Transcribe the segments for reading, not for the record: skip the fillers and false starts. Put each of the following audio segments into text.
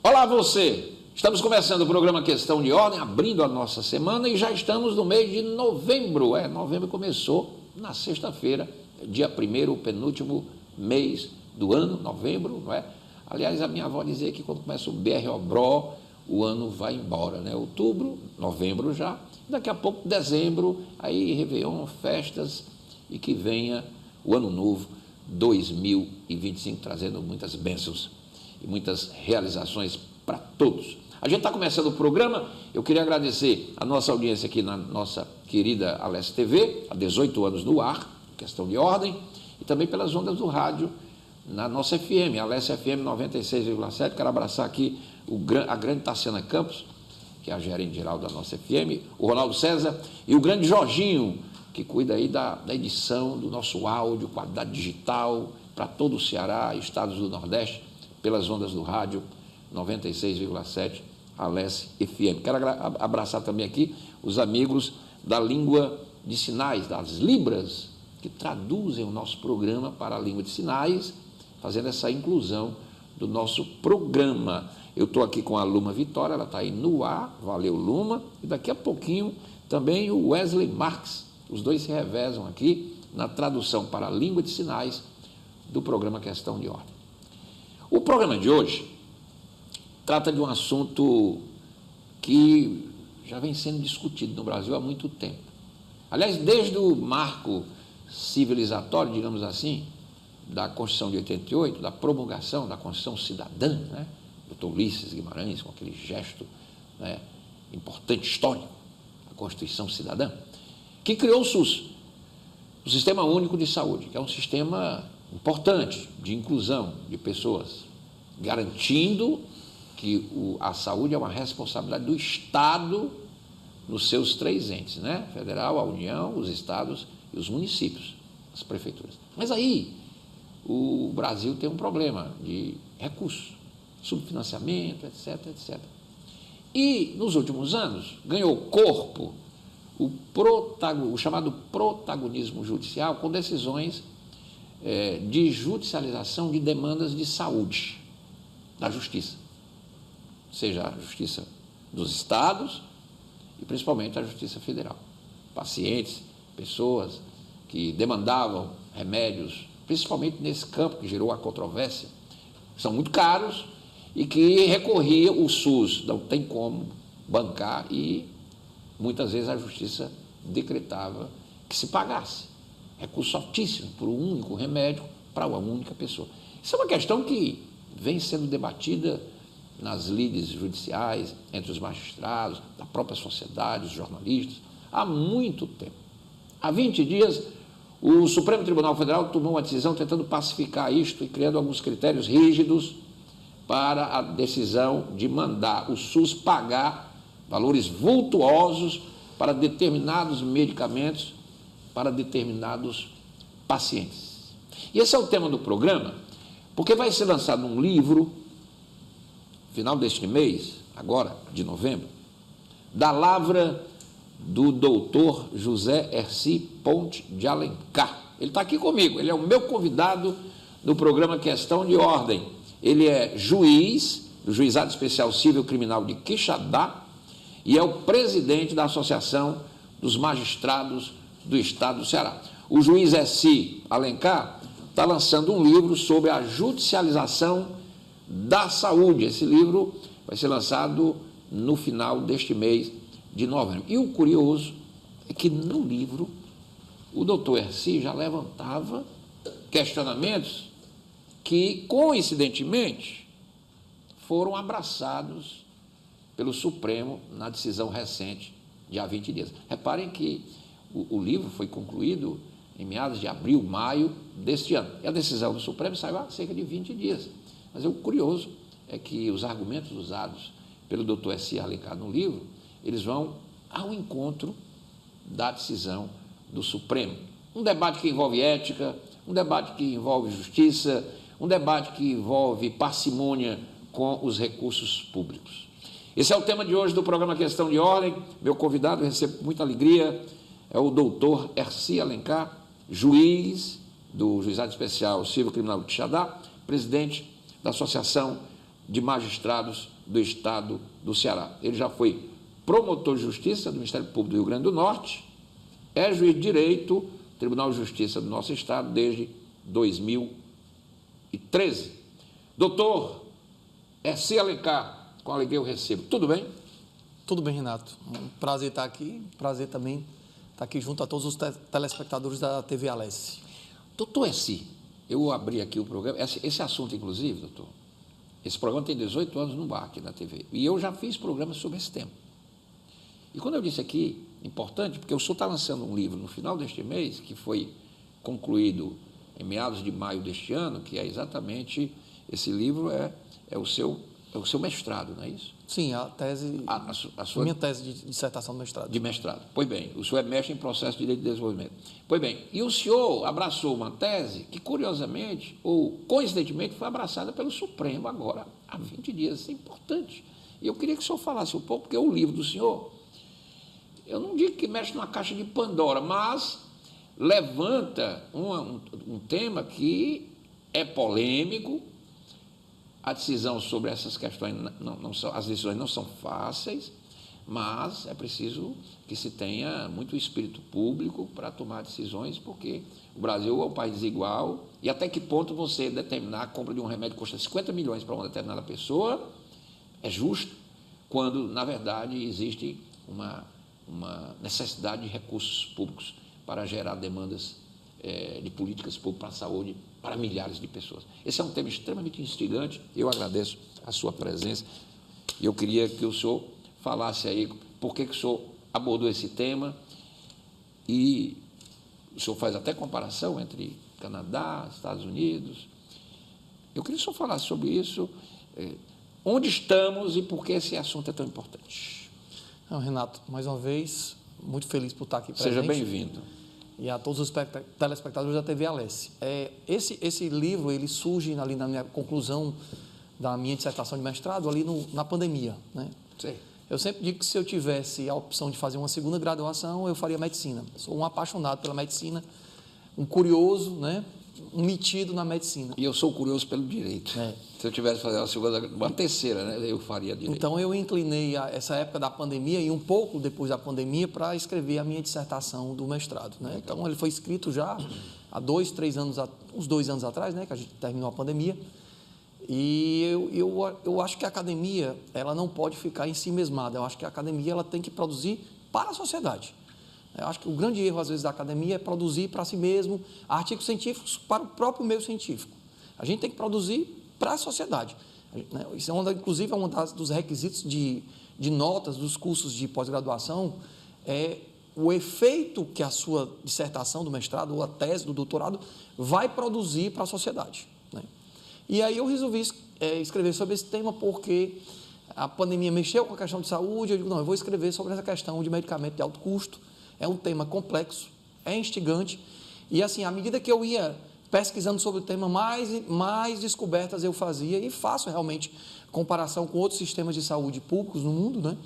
Olá você! Estamos começando o programa Questão de Ordem, abrindo a nossa semana e já estamos no mês de novembro. Novembro começou na sexta-feira, dia 1º, o penúltimo mês do ano, novembro, não é? Aliás, a minha avó dizia que quando começa o BR-Obró, o ano vai embora, né? Outubro, novembro já, daqui a pouco dezembro, aí Réveillon, festas e que venha o ano novo 2025, trazendo muitas bênçãos e muitas realizações para todos. A gente está começando o programa, eu queria agradecer a nossa audiência aqui na nossa querida Alesse TV, há 18 anos no ar, Questão de Ordem, e também pelas ondas do rádio, na nossa FM, Alesse FM 96,7, quero abraçar aqui a grande Tassiana Campos, que é a gerente geral da nossa FM, o Ronaldo César e o grande Jorginho, que cuida aí da edição do nosso áudio, qualidade digital, para todo o Ceará, estados do Nordeste, pelas ondas do rádio 96,7, Alesse FM. Quero abraçar também aqui os amigos da língua de sinais, das Libras, que traduzem o nosso programa para a língua de sinais, fazendo essa inclusão do nosso programa. Eu estou aqui com a Luma Vitória, ela está aí no ar, valeu Luma, e daqui a pouquinho também o Wesley Marques, os dois se revezam aqui na tradução para a língua de sinais do programa Questão de Ordem. O programa de hoje trata de um assunto que já vem sendo discutido no Brasil há muito tempo. Aliás, desde o marco civilizatório, digamos assim, da Constituição de 88, da promulgação da Constituição Cidadã, né? Dr. Ulisses Guimarães, com aquele gesto, né, importante, histórico, a Constituição Cidadã, que criou o SUS, o Sistema Único de Saúde, que é um sistema importante de inclusão de pessoas, garantindo que a saúde é uma responsabilidade do Estado nos seus três entes, né? Federal, a União, os estados e os municípios, as prefeituras. Mas aí o Brasil tem um problema de recursos, subfinanciamento, etc, etc. E nos últimos anos ganhou corpo o chamado protagonismo judicial com decisões de judicialização de demandas de saúde da justiça, seja a justiça dos estados e principalmente a justiça federal. Pacientes, pessoas que demandavam remédios, principalmente nesse campo que gerou a controvérsia, são muito caros e que recorria o SUS, não tem como bancar e muitas vezes a justiça decretava que se pagasse. Recurso altíssimo por um único remédio para uma única pessoa. Isso é uma questão que vem sendo debatida nas lides judiciais, entre os magistrados, da própria sociedade, os jornalistas, há muito tempo. Há 20 dias, o Supremo Tribunal Federal tomou uma decisão tentando pacificar isto e criando alguns critérios rígidos para a decisão de mandar o SUS pagar valores vultuosos para determinados medicamentos, para determinados pacientes. E esse é o tema do programa, porque vai ser lançado um livro, final deste mês, agora, de novembro, da lavra do doutor José Hercy Ponte de Alencar. Ele está aqui comigo, ele é o meu convidado no programa Questão de Ordem. Ele é juiz do Juizado Especial Civil Criminal de Quixadá e é o presidente da Associação dos Magistrados do Estado do Ceará. O juiz Hercy Alencar está lançando um livro sobre a judicialização da saúde. Esse livro vai ser lançado no final deste mês de novembro. E o curioso é que no livro o doutor Hercy já levantava questionamentos que, coincidentemente, foram abraçados pelo Supremo na decisão recente de há 20 dias. Reparem que o livro foi concluído em meados de abril, maio deste ano. E a decisão do Supremo saiu há cerca de 20 dias. Mas o curioso é que os argumentos usados pelo doutor Hercy Alencar no livro, eles vão ao encontro da decisão do Supremo. Um debate que envolve ética, um debate que envolve justiça, um debate que envolve parcimônia com os recursos públicos. Esse é o tema de hoje do programa Questão de Ordem. Meu convidado, recebo com muita alegria, é o doutor Hercy Alencar, juiz do Juizado Especial Civil Criminal de Quixadá, presidente da Associação de Magistrados do Estado do Ceará. Ele já foi promotor de justiça do Ministério Público do Rio Grande do Norte, é juiz de direito, Tribunal de Justiça do nosso Estado desde 2013. Doutor Hercy Alencar, com alegria eu recebo. Tudo bem? Tudo bem, Renato. Um prazer estar aqui, prazer também estar aqui junto a todos os telespectadores da TV Alesse. Doutor Hercy, eu abri aqui o programa, esse assunto, inclusive, doutor, esse programa tem 18 anos no ar aqui na TV, e eu já fiz programas sobre esse tema. E quando eu disse aqui, importante, porque o senhor está lançando um livro no final deste mês, que foi concluído em meados de maio deste ano, que é exatamente, esse livro é o seu mestrado, não é isso? Sim, a tese, a sua minha tese de dissertação de mestrado. De mestrado. Pois bem, o senhor é mestre em processo de direito de desenvolvimento. Pois bem, e o senhor abraçou uma tese que, curiosamente, ou coincidentemente, foi abraçada pelo Supremo agora, há 20 dias. Isso é importante. E eu queria que o senhor falasse um pouco, porque o livro do senhor, eu não digo que mexe numa caixa de Pandora, mas levanta um tema que é polêmico. A decisão sobre essas questões, as decisões não são fáceis, mas é preciso que se tenha muito espírito público para tomar decisões, porque o Brasil é um país desigual, e até que ponto você determinar a compra de um remédio que custa 50 milhões para uma determinada pessoa é justo, quando, na verdade, existe uma necessidade de recursos públicos para gerar demandas de políticas públicas para a saúde para milhares de pessoas. Esse é um tema extremamente instigante, eu agradeço a sua presença e eu queria que o senhor falasse aí por que o senhor abordou esse tema e o senhor faz até comparação entre Canadá, Estados Unidos. Eu queria que o senhor falasse sobre isso, onde estamos e por que esse assunto é tão importante. Não, Renato, mais uma vez, muito feliz por estar aqui presente. Seja bem-vindo. E a todos os telespectadores da TV Alesse. Esse livro, ele surge ali na minha conclusão da minha dissertação de mestrado, ali na pandemia, né? Sim. Eu sempre digo que se eu tivesse a opção de fazer uma segunda graduação, eu faria medicina. Sou um apaixonado pela medicina, um curioso, né? Um metido na medicina. E eu sou curioso pelo direito. Se eu tivesse que fazer uma terceira, né, eu faria direito. Então, eu inclinei a essa época da pandemia e um pouco depois da pandemia para escrever a minha dissertação do mestrado, né? Então, ele foi escrito já há uns 2 anos atrás, né, que a gente terminou a pandemia. E eu acho que a academia, ela não pode ficar em si mesmada. Eu acho que a academia, ela tem que produzir para a sociedade. Eu acho que o grande erro, às vezes, da academia é produzir para si mesmo artigos científicos para o próprio meio científico. A gente tem que produzir para a sociedade. Isso é inclusive, é um dos requisitos de notas dos cursos de pós-graduação, é o efeito que a sua dissertação do mestrado ou a tese do doutorado vai produzir para a sociedade, né? E aí eu resolvi escrever sobre esse tema porque a pandemia mexeu com a questão de saúde. Eu digo, não, eu vou escrever sobre essa questão de medicamento de alto custo. É um tema complexo, é instigante, e assim, à medida que eu ia pesquisando sobre o tema, mais descobertas eu fazia e faço realmente comparação com outros sistemas de saúde públicos no mundo, né?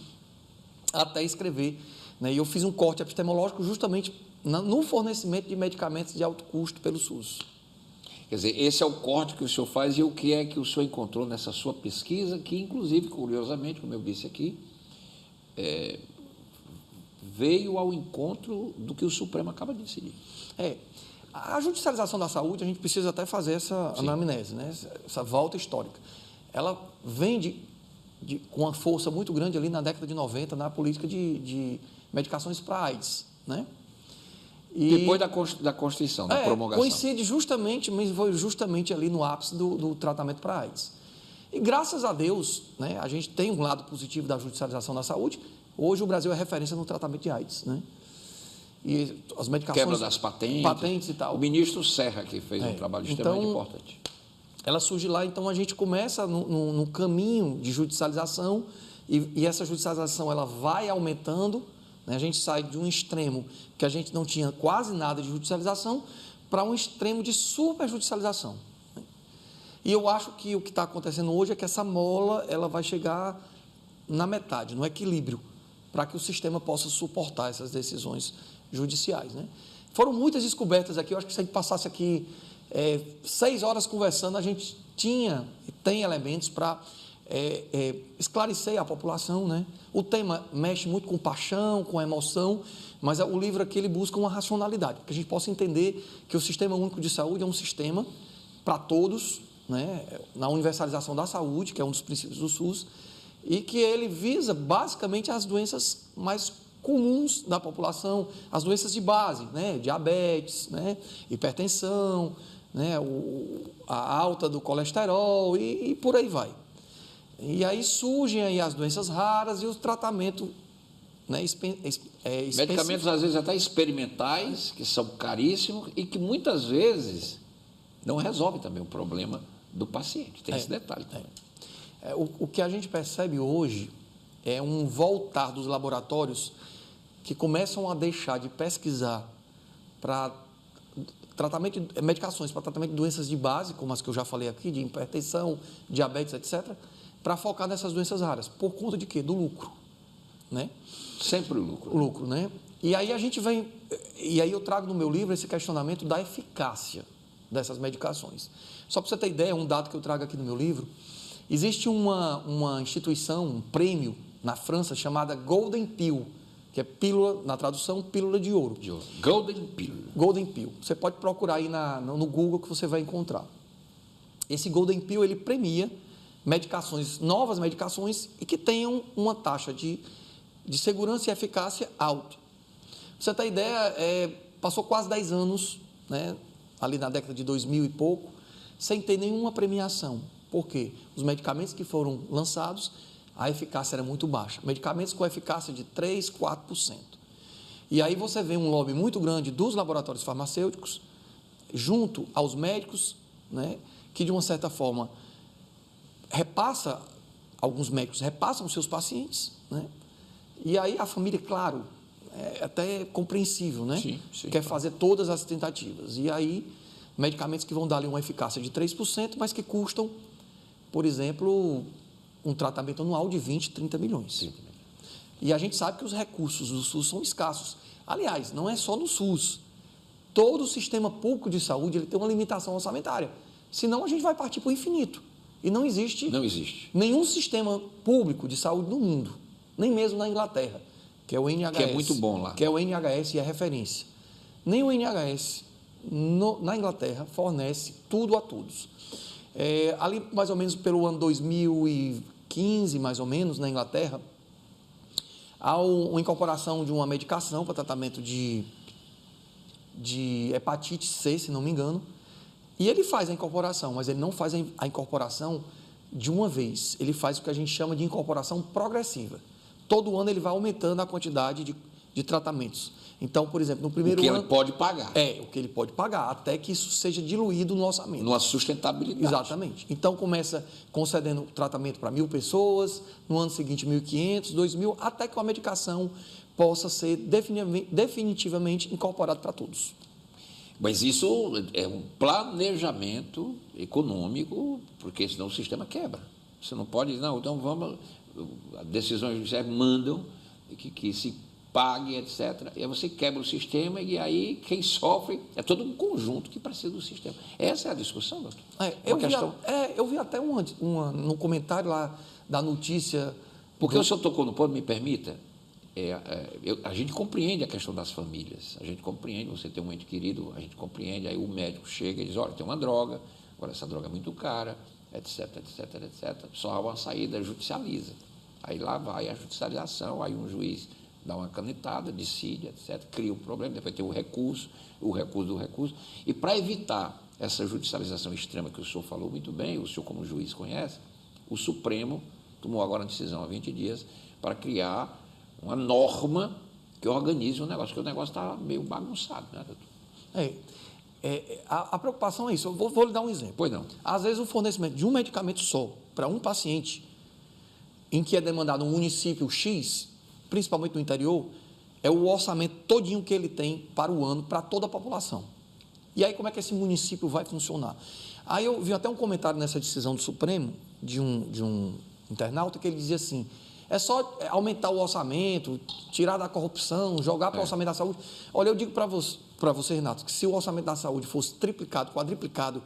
Até escrever, né? E eu fiz um corte epistemológico justamente no fornecimento de medicamentos de alto custo pelo SUS. Quer dizer, esse é o corte que o senhor faz e o que é que o senhor encontrou nessa sua pesquisa, que inclusive, curiosamente, como eu disse aqui, veio ao encontro do que o Supremo acaba de decidir. A judicialização da saúde, a gente precisa até fazer essa anamnese, né? Essa volta histórica. Ela vem com uma força muito grande ali na década de 90, na política de medicações para AIDS, né? E depois da Constituição, da promulgação. Coincide justamente, mas foi justamente ali no ápice do tratamento para AIDS. E graças a Deus, né, a gente tem um lado positivo da judicialização da saúde. Hoje o Brasil é referência no tratamento de AIDS, né? E as medicações... Quebra das patentes e tal. O ministro Serra, que fez um trabalho extremamente importante. Ela surge lá, então a gente começa no caminho de judicialização e essa judicialização ela vai aumentando, né? A gente sai de um extremo que a gente não tinha quase nada de judicialização para um extremo de superjudicialização, né? E eu acho que o que está acontecendo hoje é que essa mola ela vai chegar na metade, no equilíbrio, para que o sistema possa suportar essas decisões judiciais, né? Foram muitas descobertas aqui. Eu acho que se a gente passasse aqui 6 horas conversando, a gente tinha e tem elementos para esclarecer a população, né? O tema mexe muito com paixão, com emoção, mas o livro aqui ele busca uma racionalidade, que a gente possa entender que o Sistema Único de Saúde é um sistema para todos, né? Na universalização da saúde, que é um dos princípios do SUS, e que ele visa basicamente as doenças mais comuns da população, as doenças de base, né? Diabetes, né? Hipertensão, né? A alta do colesterol e por aí vai. E aí surgem aí as doenças raras e o tratamento, né, medicamentos, às vezes, até experimentais, que são caríssimos e que, muitas vezes, não resolvem também o problema do paciente. Tem esse detalhe também. O que a gente percebe hoje é um voltar dos laboratórios que começam a deixar de pesquisar para medicações para tratamento de doenças de base, como as que eu já falei aqui, de hipertensão, diabetes, etc., para focar nessas doenças raras. Por conta de quê? Do lucro, né? Sempre o lucro. O lucro, né? E aí eu trago no meu livro esse questionamento da eficácia dessas medicações. Só para você ter ideia, um dado que eu trago aqui no meu livro, existe uma instituição, um prêmio na França chamada Golden Pill, que é pílula, na tradução, pílula de ouro. Golden Pill. Golden Pill. Você pode procurar aí no Google que você vai encontrar. Esse Golden Pill, ele premia medicações, novas medicações e que tenham uma taxa de segurança e eficácia alta. Pra você ter ideia, passou quase 10 anos, né, ali na década de 2000 e pouco, sem ter nenhuma premiação. Por quê? Os medicamentos que foram lançados, a eficácia era muito baixa. Medicamentos com eficácia de 3%, 4%. E aí você vê um lobby muito grande dos laboratórios farmacêuticos, junto aos médicos, né, que de uma certa forma alguns médicos repassam os seus pacientes, né? E aí a família, claro, é até compreensível, né? Sim, quer fazer todas as tentativas. E aí, medicamentos que vão dar ali uma eficácia de 3%, mas que custam, por exemplo, um tratamento anual de 20, 30 milhões. Sim. E a gente sabe que os recursos do SUS são escassos. Aliás, não é só no SUS. Todo o sistema público de saúde ele tem uma limitação orçamentária. Senão, a gente vai partir para o infinito. E não existe nenhum sistema público de saúde no mundo, nem mesmo na Inglaterra, que é o NHS. Que é muito bom lá. Que é o NHS e é referência. Nem o NHS, na Inglaterra, fornece tudo a todos. Ali, mais ou menos, pelo ano 2015, mais ou menos, na Inglaterra, há uma incorporação de uma medicação para tratamento de hepatite C, se não me engano. E ele faz a incorporação, mas ele não faz a incorporação de uma vez. Ele faz o que a gente chama de incorporação progressiva. Todo ano ele vai aumentando a quantidade de tratamentos. Então, por exemplo, no primeiro ano... O que ele pode pagar. O que ele pode pagar, até que isso seja diluído no orçamento. Numa sustentabilidade. Exatamente. Então, começa concedendo tratamento para 1.000 pessoas, no ano seguinte 1.500, 2.000, até que a medicação possa ser definitivamente incorporada para todos. Mas isso é um planejamento econômico, porque senão o sistema quebra. Você não pode dizer, não, então vamos, as decisões judiciais mandam que se pague, etc. E aí você quebra o sistema e aí quem sofre é todo um conjunto que precisa do sistema. Essa é a discussão, doutor. Eu vi até no comentário lá da notícia... Porque o senhor tocou no ponto, me permita, a gente compreende a questão das famílias, a gente compreende, você tem um ente querido, a gente compreende, aí o médico chega e diz, olha, tem uma droga, agora essa droga é muito cara, etc, etc, etc, só há uma saída, judicializa. Aí lá vai a judicialização, aí um juiz dá uma canetada, decide, etc, cria um problema, depois tem o recurso do recurso, e para evitar essa judicialização extrema que o senhor falou muito bem, o senhor como juiz conhece, o Supremo tomou agora uma decisão há 20 dias para criar uma norma que organize o negócio, porque o negócio está meio bagunçado, né, doutor? A preocupação é isso. Eu vou lhe dar um exemplo. Pois não. Às vezes, o fornecimento de um medicamento só para um paciente, em que é demandado um município X, principalmente no interior, é o orçamento todinho que ele tem para o ano, para toda a população. E aí, como é que esse município vai funcionar? Aí eu vi até um comentário nessa decisão do Supremo, de um internauta, que ele dizia assim, é só aumentar o orçamento, tirar da corrupção, jogar para o orçamento da saúde. Olha, eu digo para você, Renato, que se o orçamento da saúde fosse triplicado, quadriplicado,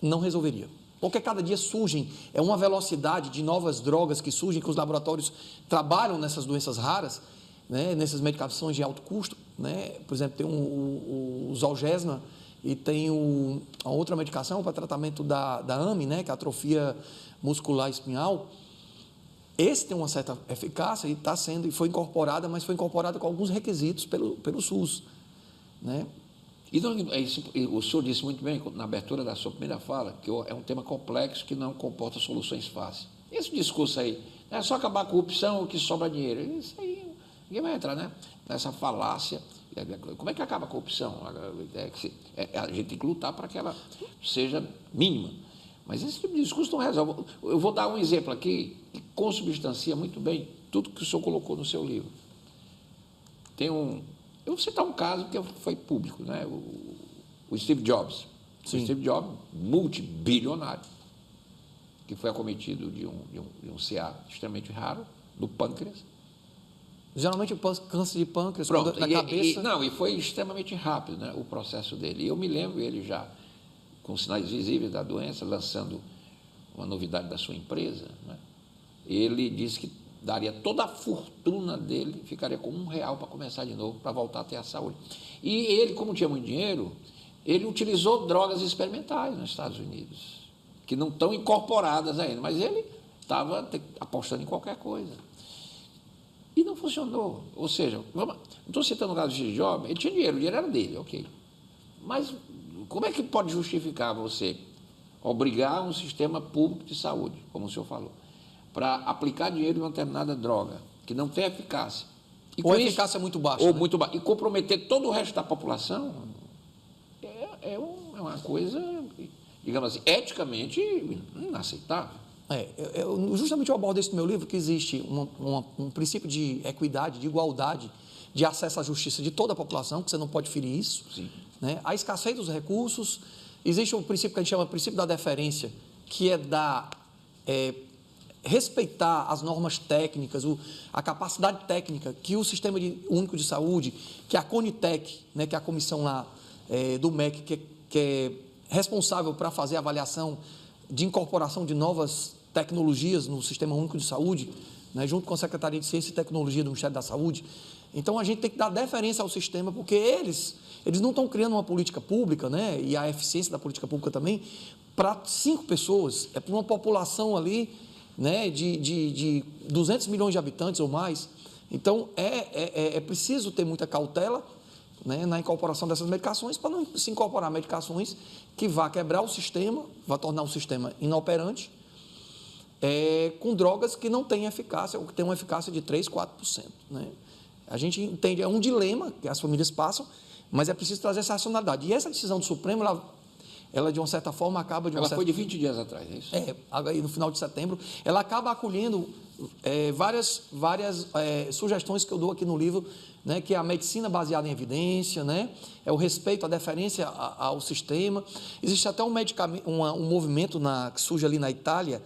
não resolveria. Porque cada dia surgem, é uma velocidade de novas drogas que surgem, que os laboratórios trabalham nessas doenças raras, né, nessas medicações de alto custo, né? Por exemplo, tem o Zolgensma e tem a outra medicação para tratamento da AME, né, que é a atrofia muscular espinhal. Esse tem uma certa eficácia e foi incorporada, mas foi incorporada com alguns requisitos pelo SUS, né? Então, o senhor disse muito bem, na abertura da sua primeira fala, que é um tema complexo que não comporta soluções fáceis. Esse discurso aí, é só acabar a corrupção que sobra dinheiro. Isso aí, ninguém vai entrar, né, nessa falácia. Como é que acaba a corrupção? A gente tem que lutar para que ela seja mínima. Mas esse tipo de discurso não resolve. Eu vou dar um exemplo aqui que consubstancia muito bem tudo que o senhor colocou no seu livro. Eu vou citar um caso que foi público, né? O Steve Jobs. Sim. O Steve Jobs, multibilionário, que foi acometido de um CA extremamente raro, do pâncreas. Geralmente o câncer de pâncreas, Pronto, na cabeça... e foi extremamente rápido, né, o processo dele. E eu me lembro, ele já com sinais visíveis da doença, lançando uma novidade da sua empresa, né? Ele disse que daria toda a fortuna dele, ficaria com R$1 para começar de novo, para voltar a ter a saúde. E ele, como tinha muito dinheiro, ele utilizou drogas experimentais nos Estados Unidos, que não estão incorporadas ainda, mas ele estava apostando em qualquer coisa. E não funcionou. Ou seja, não estou citando o caso do Steve Jobs, ele tinha dinheiro, o dinheiro era dele, ok. Mas como é que pode justificar você obrigar um sistema público de saúde, como o senhor falou, para aplicar dinheiro em uma determinada droga, que não tem eficácia? Ou a eficácia é muito baixa. Ou né? muito baixa. E comprometer todo o resto da população é uma coisa, digamos assim, eticamente inaceitável. Justamente eu abordo isso no meu livro, que existe um princípio de equidade, de igualdade, de acesso à justiça de toda a população, que você não pode ferir isso. Sim. Né? A escassez dos recursos, existe um princípio que a gente chama de princípio da deferência, que é respeitar as normas técnicas, a capacidade técnica que o Sistema Único de Saúde, que a Conitec, né, que é a comissão lá do MEC, que é responsável para fazer a avaliação de incorporação de novas tecnologias no Sistema Único de Saúde, né, junto com a Secretaria de Ciência e Tecnologia do Ministério da Saúde. Então, a gente tem que dar deferência ao sistema, porque eles não estão criando uma política pública, né, e a eficiência da política pública também, para 5 pessoas, é para uma população ali, né, de 200 milhões de habitantes ou mais. Então, é preciso ter muita cautela, né, na incorporação dessas medicações, para não se incorporar medicações que vá quebrar o sistema, vá tornar o sistema inoperante, com drogas que não têm eficácia, ou que têm uma eficácia de 3%, 4%. Né? A gente entende, é um dilema que as famílias passam, mas é preciso trazer essa racionalidade. E essa decisão do Supremo, ela de uma certa forma, acaba de uma Ela foi de 20 dias atrás, é isso? Aí no final de setembro, ela acaba acolhendo várias sugestões que eu dou aqui no livro, né, que é a medicina baseada em evidência, né, é o respeito, a deferência ao sistema. Existe até um movimento que surge ali na Itália.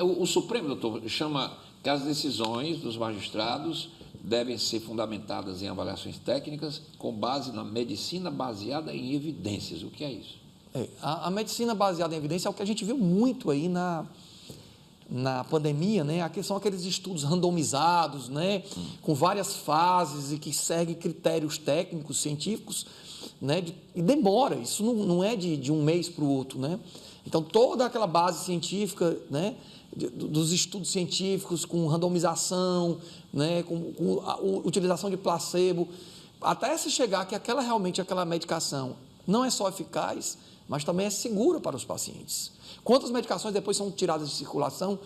O Supremo, doutor, chama que as decisões dos magistrados devem ser fundamentadas em avaliações técnicas com base na medicina baseada em evidências. O que é isso? A medicina baseada em evidência é o que a gente viu muito aí na pandemia, né? São aqueles estudos randomizados, né? Com várias fases e que seguem critérios técnicos, científicos, né? E demora, isso não é de um mês para o outro, né? Então, toda aquela base científica, né? Dos estudos científicos com randomização, né? Com a utilização de placebo, até se chegar que realmente aquela medicação não é só eficaz, mas também é segura para os pacientes. Quantas medicações depois são tiradas de circulação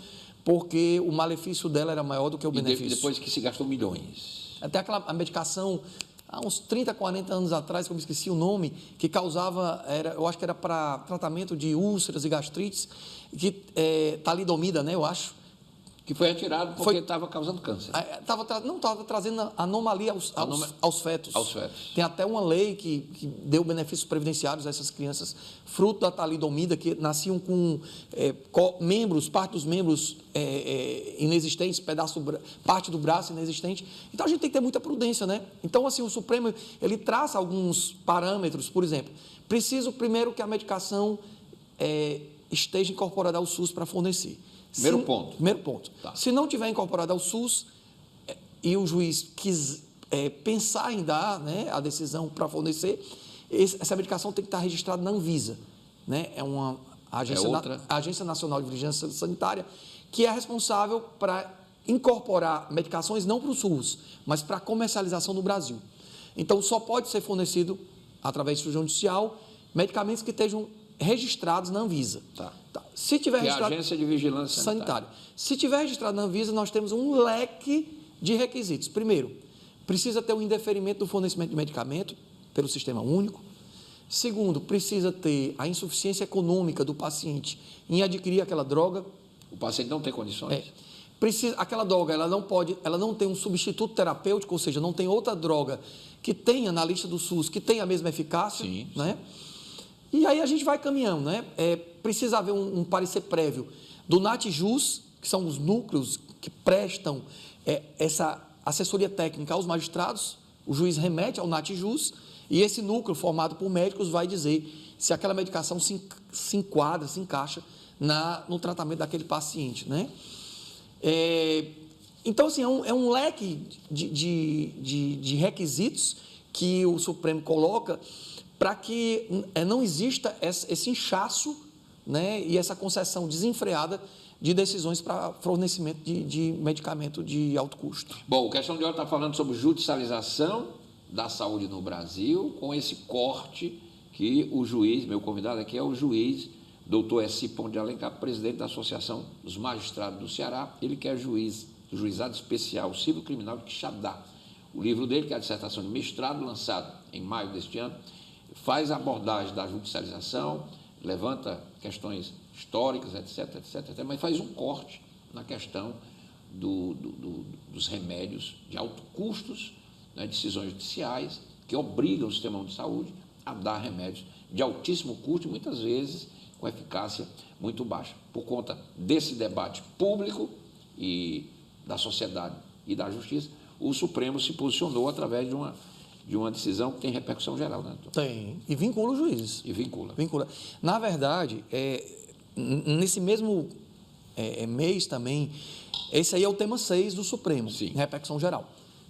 porque o malefício dela era maior do que o benefício? E depois que se gastou milhões. Até a medicação, há uns 30, 40 anos atrás, que eu me esqueci o nome, que causava, eu acho que era para tratamento de úlceras e gastrites, talidomida, né, eu acho. Que foi retirado porque estava causando câncer. Estava trazendo anomalia aos fetos. Aos fetos. Tem até uma lei que deu benefícios previdenciários a essas crianças, fruto da talidomida, que nasciam com parte dos membros inexistentes, parte do braço inexistente. Então, a gente tem que ter muita prudência, né? Então, assim, o Supremo, ele traça alguns parâmetros, por exemplo, preciso primeiro que a medicação esteja incorporada ao SUS para fornecer. Primeiro ponto. Primeiro ponto. Tá. Se não tiver incorporada ao SUS e o juiz pensar em dar, né, a decisão para fornecer, essa medicação tem que estar registrada na Anvisa, né? É uma agência, a Agência Nacional de Vigilância Sanitária, que é responsável para incorporar medicações não para o SUS, mas para a comercialização no Brasil. Então, só pode ser fornecido, através de instrução judicial, medicamentos que estejam registrados na Anvisa. Tá. Se tiver registrado, é a Agência de Vigilância Sanitária. Se tiver registrado na Anvisa, nós temos um leque de requisitos. Primeiro, precisa ter um indeferimento do fornecimento de medicamento pelo Sistema Único. Segundo, precisa ter a insuficiência econômica do paciente em adquirir aquela droga. O paciente não tem condições? Aquela droga, ela não tem um substituto terapêutico, ou seja, não tem outra droga que tenha na lista do SUS, que tenha a mesma eficácia. Sim, né? E aí a gente vai caminhando, né? Precisa haver um parecer prévio do NATJUS, que são os núcleos que prestam essa assessoria técnica aos magistrados. O juiz remete ao NATJUS e esse núcleo, formado por médicos, vai dizer se aquela medicação se enquadra, se encaixa no tratamento daquele paciente, né? Então, assim, é um leque de requisitos que o Supremo coloca para que não exista esse inchaço, né, e essa concessão desenfreada de decisões para fornecimento de medicamento de alto custo. Bom, o Questão de Ordem está falando sobre judicialização da saúde no Brasil, com esse corte que o juiz, meu convidado aqui é o juiz doutor S. Ponte de Alencar, presidente da Associação dos Magistrados do Ceará, ele que é juiz do Juizado Especial Civil Criminal de Quixadá. O livro dele, que é a dissertação de mestrado, lançado em maio deste ano, faz a abordagem da judicialização, levanta questões históricas, etc., mas faz um corte na questão dos remédios de alto custos, né, decisões judiciais que obrigam o sistema de saúde a dar remédios de altíssimo custo e muitas vezes com eficácia muito baixa. Por conta desse debate público e da sociedade e da justiça, o Supremo se posicionou através de uma decisão que tem repercussão geral, né, doutor? Tem, e vincula os juízes. E vincula. Na verdade, nesse mesmo mês também, esse aí é o tema 6 do Supremo, Sim. repercussão geral.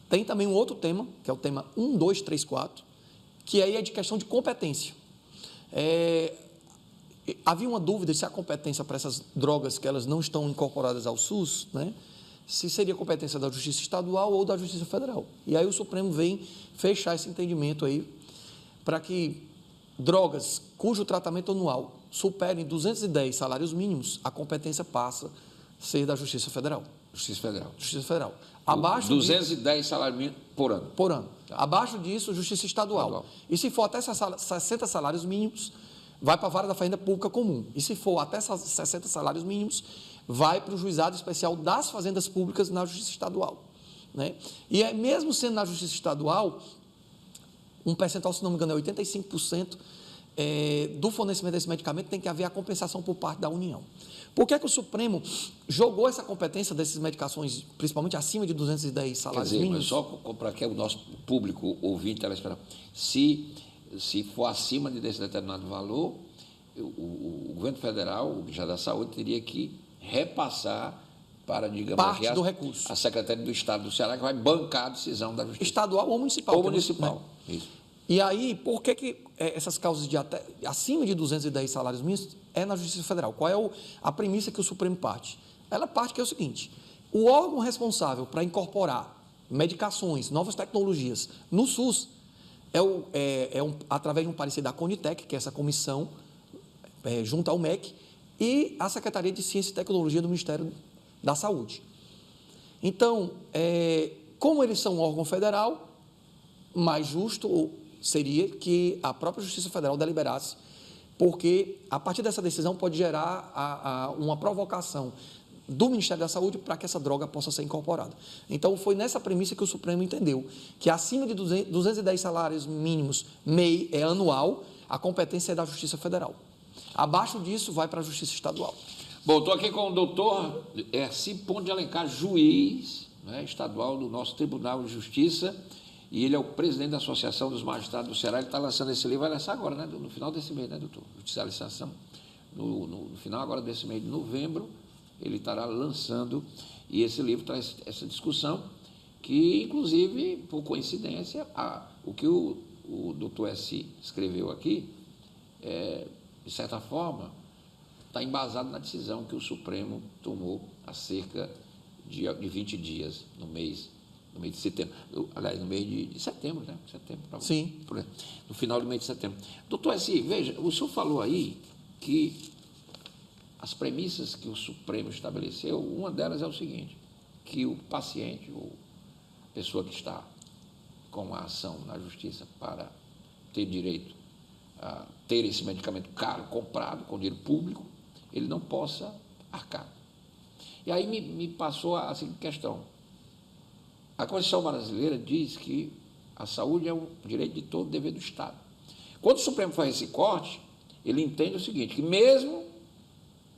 Tem também um outro tema, que é o tema 1, 2, 3, 4, que aí é de questão de competência. Havia uma dúvida se a competência para essas drogas que elas não estão incorporadas ao SUS, né, se seria competência da Justiça Estadual ou da Justiça Federal. E aí o Supremo vem fechar esse entendimento aí para que drogas cujo tratamento anual supere 210 salários mínimos, a competência passa a ser da Justiça Federal. Justiça Federal. Justiça Federal. Abaixo 210 salários mínimos por ano. Por ano. Tá. Abaixo disso, Justiça Estadual. E se for até 60 salários mínimos, vai para a vara da Fazenda Pública Comum. E se for até 60 salários mínimos, vai para o Juizado Especial das Fazendas Públicas na Justiça Estadual. Né? E mesmo sendo na Justiça Estadual, um percentual, se não me engano, é 85%, do fornecimento desse medicamento tem que haver a compensação por parte da União. Por que o Supremo jogou essa competência dessas medicações, principalmente acima de 210 salários mínimos? Mas só para que o nosso público ouvinte telespectador, se for acima desse determinado valor, o governo federal, o Ministério da Saúde, teria que repassar para, digamos, parte do recurso. A Secretaria do Estado do Ceará, que vai bancar a decisão da Justiça. Estadual ou municipal. Ou municipal. Né? Isso. E aí, por que essas causas de acima de 210 salários mínimos é na Justiça Federal? Qual é a premissa que o Supremo parte? Ela parte que é o seguinte: o órgão responsável para incorporar medicações, novas tecnologias no SUS através de um parecer da Conitec, que é essa comissão junto ao MEC, e a Secretaria de Ciência e Tecnologia do Ministério da Saúde. Então, como eles são um órgão federal, mais justo seria que a própria Justiça Federal deliberasse, porque a partir dessa decisão pode gerar uma provocação do Ministério da Saúde para que essa droga possa ser incorporada. Então, foi nessa premissa que o Supremo entendeu que acima de 210 salários mínimos MEI anual, a competência é da Justiça Federal. Abaixo disso, vai para a Justiça Estadual. Bom, estou aqui com o doutor S. Ponte de Alencar, juiz, né, estadual do nosso Tribunal de Justiça, e ele é o presidente da Associação dos Magistrados do Ceará. Ele está lançando esse livro, vai lançar agora, né, no final desse mês, né, doutor? Judicialização no final agora desse mês de novembro, ele estará lançando, e esse livro traz essa discussão, que, inclusive, por coincidência, o que o doutor S. escreveu aqui, de certa forma, está embasado na decisão que o Supremo tomou há cerca de 20 dias, no mês de setembro. Aliás, no mês de setembro, né? Sim. No final do mês de setembro. Doutor S., veja, o senhor falou aí que as premissas que o Supremo estabeleceu, uma delas é o seguinte, que o paciente, ou a pessoa que está com a ação na justiça para ter direito a ter esse medicamento caro, comprado com dinheiro público, ele não possa arcar. E aí me passou a seguinte questão. A Constituição brasileira diz que a saúde é um direito de todo, dever do Estado. Quando o Supremo faz esse corte, ele entende o seguinte, que mesmo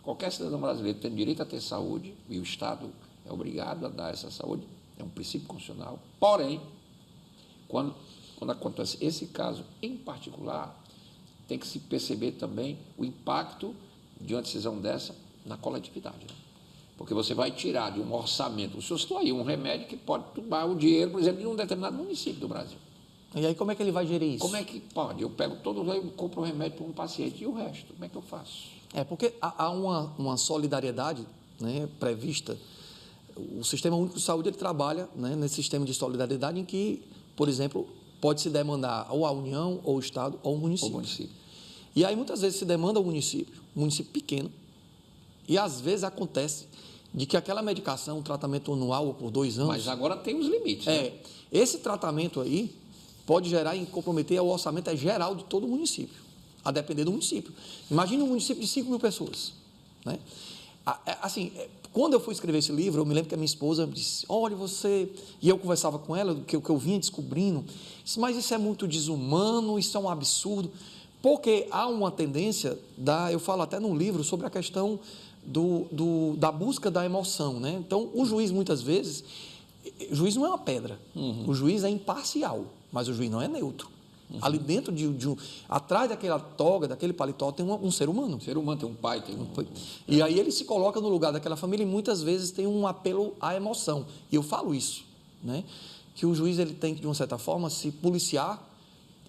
qualquer cidadão brasileiro tendo direito a ter saúde, e o Estado é obrigado a dar essa saúde, é um princípio constitucional, porém, quando acontece esse caso em particular, tem que se perceber também o impacto de uma decisão dessa na coletividade. Né? Porque você vai tirar de um orçamento, o senhor citou aí, um remédio que pode tomar o dinheiro, por exemplo, de um determinado município do Brasil. E aí como é que ele vai gerir isso? Como é que pode? Eu pego todo, eu compro um remédio para um paciente, e o resto, como é que eu faço? Porque há uma solidariedade, né, prevista. O Sistema Único de Saúde ele trabalha, né, nesse sistema de solidariedade em que, por exemplo, pode-se demandar ou a União, ou o Estado, ou o município. E aí, muitas vezes, se demanda ao município pequeno, e às vezes acontece de que aquela medicação, um tratamento anual ou por 2 anos... Mas agora tem os limites, né? Esse tratamento aí pode gerar e comprometer o orçamento geral de todo o município, a depender do município. Imagine um município de 5 mil pessoas, né? Assim, quando eu fui escrever esse livro, eu me lembro que a minha esposa disse, olha, você... E eu conversava com ela, do que eu vinha descobrindo, disse, mas isso é muito desumano, isso é um absurdo, porque há uma tendência, eu falo até no livro, sobre a questão da busca da emoção, né? Então, o juiz, muitas vezes, o juiz não é uma pedra, o juiz é imparcial, mas o juiz não é neutro. Ali dentro atrás daquela toga, daquele paletó, tem um ser humano. Ser humano, tem um pai, tem um... E aí ele se coloca no lugar daquela família e muitas vezes tem um apelo à emoção. E eu falo isso, né? Que o juiz ele tem que, de uma certa forma, se policiar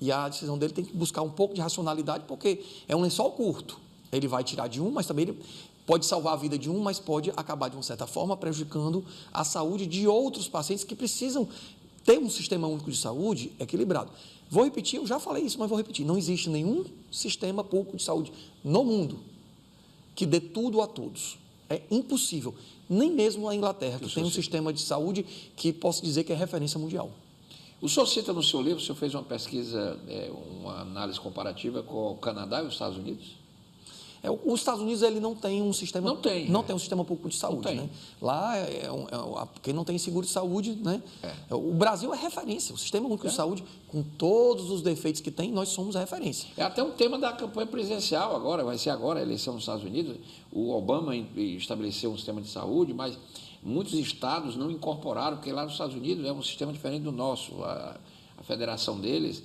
e a decisão dele tem que buscar um pouco de racionalidade, porque é um lençol curto. Ele vai tirar de um, mas também ele pode salvar a vida de um, mas pode acabar, de uma certa forma, prejudicando a saúde de outros pacientes que precisam ter um sistema único de saúde equilibrado. Vou repetir, eu já falei isso, mas vou repetir. Não existe nenhum sistema público de saúde no mundo que dê tudo a todos. É impossível. Nem mesmo a Inglaterra, que tem um sistema de saúde que posso dizer que é referência mundial. O senhor cita no seu livro, o senhor fez uma pesquisa, uma análise comparativa com o Canadá e os Estados Unidos? Os Estados Unidos ele não tem um sistema... Não tem um sistema público de saúde. Né? Lá, quem não tem seguro de saúde... Né? O Brasil é referência. O Sistema Único de Saúde, com todos os defeitos que tem, nós somos a referência. É até um tema da campanha presidencial agora, vai ser agora a eleição nos Estados Unidos. O Obama estabeleceu um sistema de saúde, mas muitos estados não incorporaram, porque lá nos Estados Unidos é um sistema diferente do nosso. A federação deles...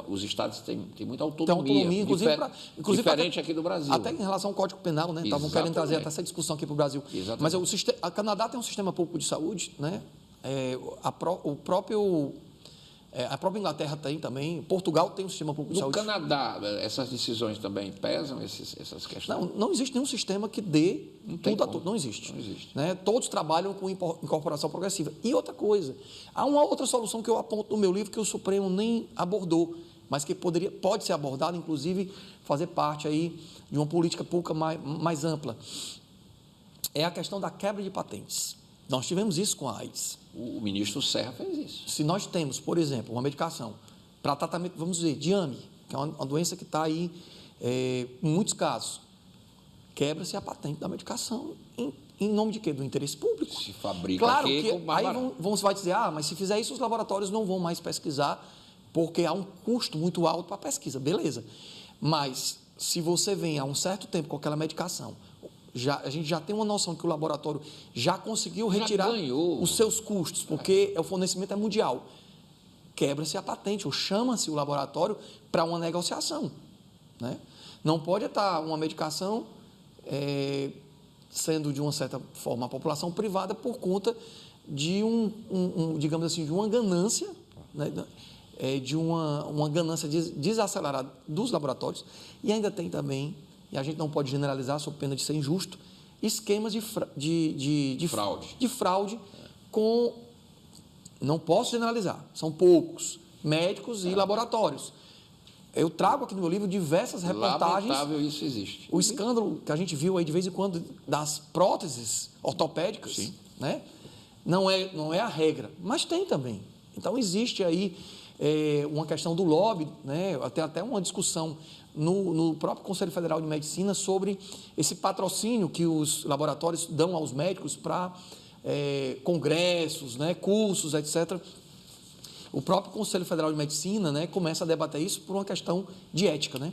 os estados têm muita autonomia, inclusive diferente aqui do Brasil. Até em relação ao Código Penal, né? Estavam querendo trazer até essa discussão aqui para o Brasil. Exatamente. Mas a Canadá tem um sistema público de saúde, né? A própria Inglaterra tem também, Portugal tem um sistema público de saúde. No Canadá, essas decisões também pesam, essas questões? Não existe nenhum sistema que dê tudo a tudo. Não existe. Né? Todos trabalham com incorporação progressiva. E outra coisa, há uma outra solução que eu aponto no meu livro que o Supremo nem abordou, mas que pode ser abordada, inclusive, fazer parte aí de uma política pública mais ampla. É a questão da quebra de patentes. Nós tivemos isso com a AIDS. O ministro Serra fez isso. Se nós temos, por exemplo, uma medicação para tratamento, vamos dizer, de AME, que é uma doença que está aí em muitos casos, quebra-se a patente da medicação em nome de quê? Do interesse público. Se fabrica claro aqui, que aí vai dizer, mas se fizer isso, os laboratórios não vão mais pesquisar, porque há um custo muito alto para a pesquisa. Beleza. Mas, se você vem há um certo tempo com aquela medicação, a gente já tem uma noção de que o laboratório já conseguiu retirar os seus custos, porque o fornecimento é mundial. Quebra-se a patente, ou chama-se o laboratório para uma negociação. Né? Não pode estar uma medicação sendo, de uma certa forma, a população privada por conta de digamos assim, de uma ganância, né? De uma ganância desacelerada dos laboratórios. E ainda tem também, e a gente não pode generalizar, sob pena de ser injusto, esquemas de fraude com... Não posso generalizar, são poucos médicos e laboratórios. Eu trago aqui no meu livro diversas reportagens. Lamentável, isso existe. O escândalo que a gente viu aí de vez em quando das próteses ortopédicas, sim, né? Não é a regra, mas tem também. Então, existe aí uma questão do lobby, né? Tem até uma discussão no próprio Conselho Federal de Medicina sobre esse patrocínio que os laboratórios dão aos médicos para congressos, né? Cursos, etc. O próprio Conselho Federal de Medicina, né, começa a debater isso por uma questão de ética, né?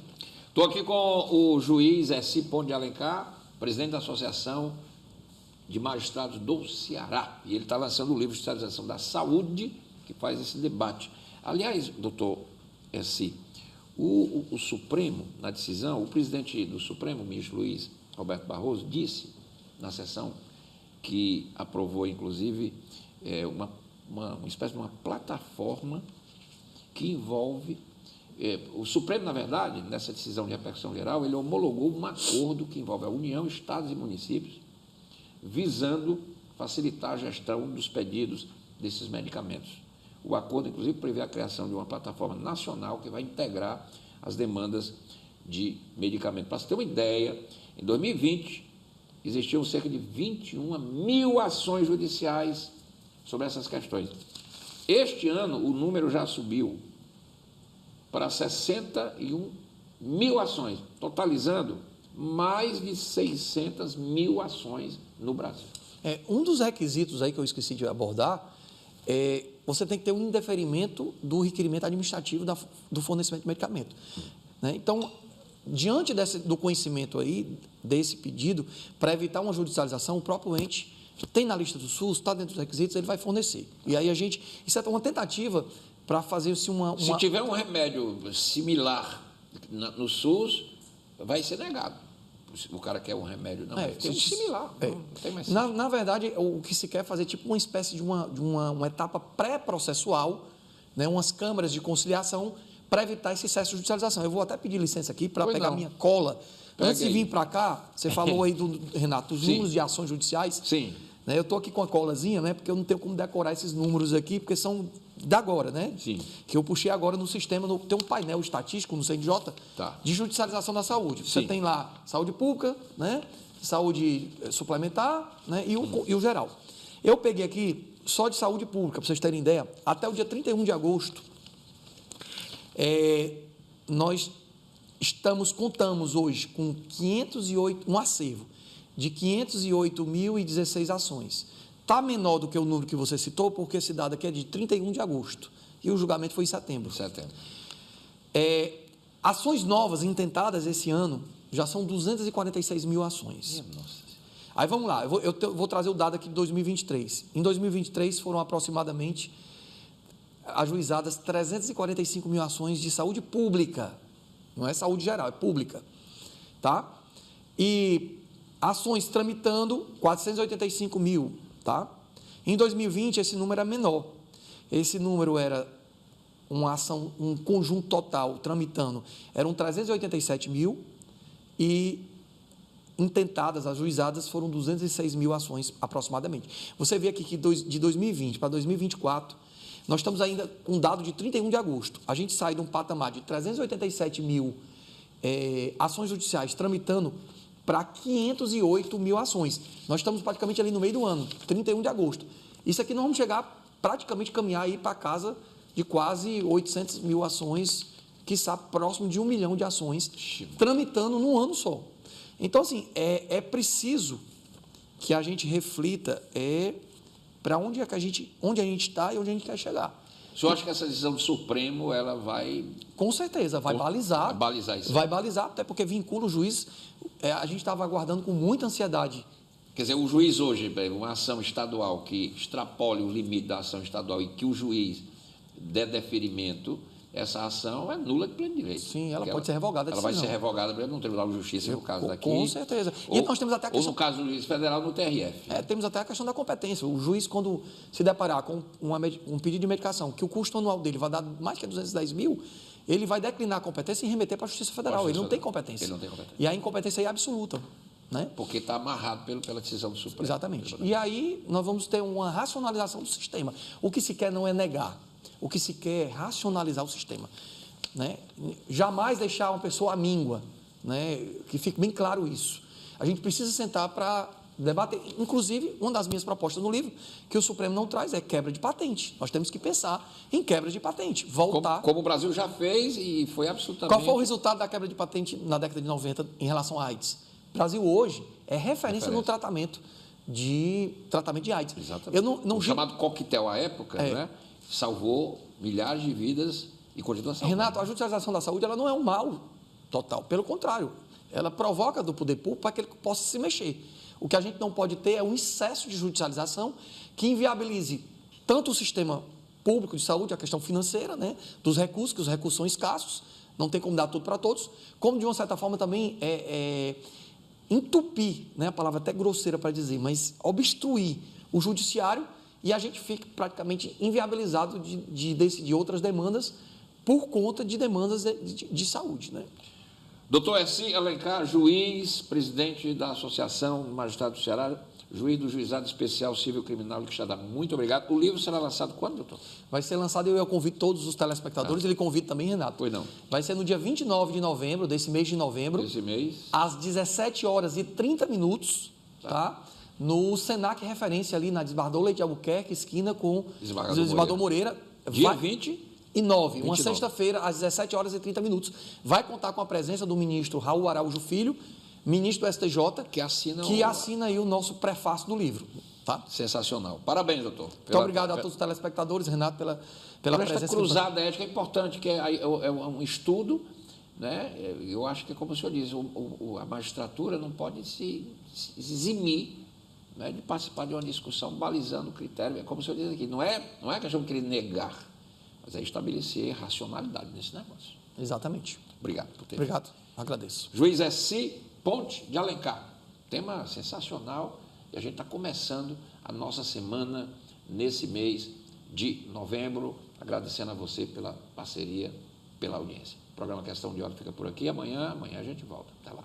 Estou aqui com o juiz Essi Ponte de Alencar, presidente da Associação de Magistrados do Ceará. E ele está lançando o livro de Fiscalização da Saúde, que faz esse debate. Aliás, doutor Essi, o Supremo, na decisão, o presidente do Supremo, o ministro Luiz Roberto Barroso, disse na sessão que aprovou, inclusive, uma espécie de uma plataforma que envolve... o Supremo, na verdade, nessa decisão de repercussão geral, ele homologou um acordo que envolve a União, Estados e municípios, visando facilitar a gestão dos pedidos desses medicamentos. O acordo, inclusive, prevê a criação de uma plataforma nacional que vai integrar as demandas de medicamentos. Para você ter uma ideia, em 2020, existiam cerca de 21 mil ações judiciais sobre essas questões. Este ano, o número já subiu para 61 mil ações, totalizando mais de 600 mil ações no Brasil. Um dos requisitos aí que eu esqueci de abordar você tem que ter um indeferimento do requerimento administrativo do fornecimento de medicamento. Né? Então, diante do conhecimento aí, desse pedido, para evitar uma judicialização, o próprio ente tem na lista do SUS, está dentro dos requisitos, ele vai fornecer. E aí isso é uma tentativa para fazer-se uma... Se tiver um remédio similar no SUS, vai ser negado. O cara quer um remédio, não, tem um similar. Não tem mais na verdade, o que se quer é fazer tipo uma espécie de uma etapa pré-processual, né, umas câmaras de conciliação para evitar esse excesso de judicialização. Eu vou até pedir licença aqui para pegar minha cola. Antes de vir para cá, você falou aí, Renato, dos números de ações judiciais. Sim. Né, eu estou aqui com a colazinha, né, porque eu não tenho como decorar esses números aqui, porque são da agora, né? Sim. Que eu puxei agora no sistema, tem um painel estatístico no CNJ de judicialização da saúde. Você tem lá saúde pública, né, saúde suplementar, né, e o geral. Eu peguei aqui só de saúde pública, para vocês terem ideia, até o dia 31 de agosto, nós contamos hoje com 508, um acervo de 508.016 ações. Está menor do que o número que você citou, porque esse dado aqui é de 31 de agosto e o julgamento foi em setembro. Ações novas intentadas esse ano já são 246 mil ações. Nossa. Aí vamos lá, eu vou trazer o dado aqui de 2023. Em 2023 foram aproximadamente ajuizadas 345 mil ações de saúde pública, não é saúde geral, é pública, tá? E ações tramitando 485 mil, tá? Em 2020 esse número era menor. Esse número era uma ação, um conjunto total tramitando, eram 387 mil e intentadas, ajuizadas foram 206 mil ações aproximadamente. Você vê aqui que de 2020 para 2024 nós estamos ainda com um dado de 31 de agosto. A gente sai de um patamar de 387 mil ações judiciais tramitando para 508 mil ações. Nós estamos praticamente ali no meio do ano, 31 de agosto. Isso aqui nós vamos chegar, praticamente caminhar aí para casa de quase 800 mil ações, quiçá próximo de 1 milhão de ações, tramitando num ano só. Então, assim, é preciso que a gente reflita para onde a gente está e onde a gente quer chegar. O senhor acha que essa decisão do Supremo, ela vai... Com certeza, vai balizar. Vai balizar isso. Vai balizar, até porque vincula o juiz. A gente estava aguardando com muita ansiedade. Quer dizer, o juiz hoje, uma ação estadual que extrapole o limite da ação estadual e que o juiz dê deferimento, essa ação é nula de pleno direito. Sim, ela pode ser revogada. Ela vai ser revogada no Tribunal de Justiça, no caso daqui. Com certeza. E nós temos até a questão... Ou no caso do juiz federal, no TRF. Temos até a questão da competência. O juiz, quando se deparar com um pedido de medicação, que o custo anual dele vai dar mais que 210 mil, ele vai declinar a competência e remeter para a Justiça Federal. Ele não tem competência. Ele não tem competência. E a incompetência é absoluta. Né? Porque está amarrado pela decisão do Supremo. Exatamente. E aí nós vamos ter uma racionalização do sistema. O que se quer não é negar. O que se quer é racionalizar o sistema. Né? Jamais deixar uma pessoa amíngua, né? Que fique bem claro isso. A gente precisa sentar para debater. Inclusive, uma das minhas propostas no livro, que o Supremo não traz, é quebra de patente. Nós temos que pensar em quebra de patente. Voltar. Como o Brasil já fez e foi absolutamente... Qual foi o resultado da quebra de patente na década de 90 em relação à AIDS? O Brasil hoje é referência no tratamento de AIDS. Exatamente. O chamado coquetel à época, né? Salvou milhares de vidas e continua salvando. Renato, a judicialização da saúde ela não é um mal total. Pelo contrário, ela provoca do poder público para que ele possa se mexer. O que a gente não pode ter é um excesso de judicialização que inviabilize tanto o sistema público de saúde, a questão financeira, né? Dos recursos, que os recursos são escassos, não tem como dar tudo para todos, como de uma certa forma também entupir, né? A palavra até grosseira para dizer, mas obstruir o judiciário e a gente fica praticamente inviabilizado de decidir outras demandas por conta de demandas de saúde. Né? Doutor Essi Alencar, juiz, presidente da Associação Magistrados do Ceará, juiz do Juizado Especial Civil Criminal de Quixadá. Muito obrigado. O livro será lançado quando, doutor? Vai ser lançado, eu convido todos os telespectadores, ele convida também, Renato. Pois não. Vai ser no dia 29 de novembro, desse mês de novembro. Desse mês. Às 17h30, tá? No Senac Referência, ali na Desembargador Leite de Albuquerque, esquina com Desembargador Moreira. Dia 29, uma sexta-feira, às 17h30. Vai contar com a presença do ministro Raul Araújo Filho, ministro do STJ, que assina aí o nosso prefácio do livro. Tá? Sensacional. Parabéns, doutor. Muito obrigado a todos os telespectadores, Renato, pela presença. Esta cruzada ética é importante, que é um estudo, né? Eu acho que, como o senhor diz, a magistratura não pode se eximir, né, de participar de uma discussão balizando o critério. Como o senhor diz aqui, não é questão de querer negar, mas é estabelecer racionalidade nesse negócio. Exatamente. Obrigado por ter Obrigado, agradeço. Juiz Essi Ponte de Alencar. Tema sensacional e a gente está começando a nossa semana nesse mês de novembro, agradecendo a você pela parceria, pela audiência. O programa Questão de Ordem fica por aqui. Amanhã a gente volta. Até lá.